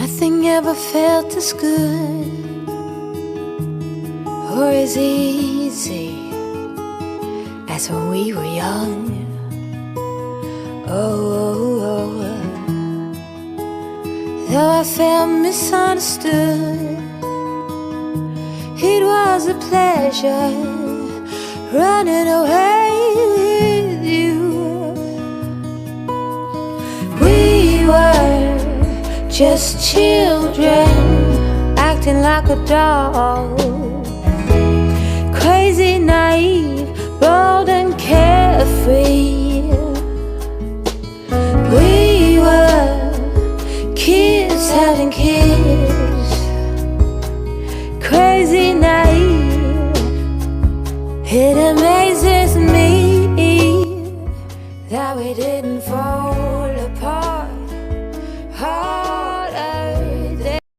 Nothing ever felt as good or as easy as when we were young. Oh, though I felt misunderstood, it was a pleasure running away with you. We were just children acting like a doll, crazy, naive, bold and carefree. We were kids having kids, crazy, naive, hit 'em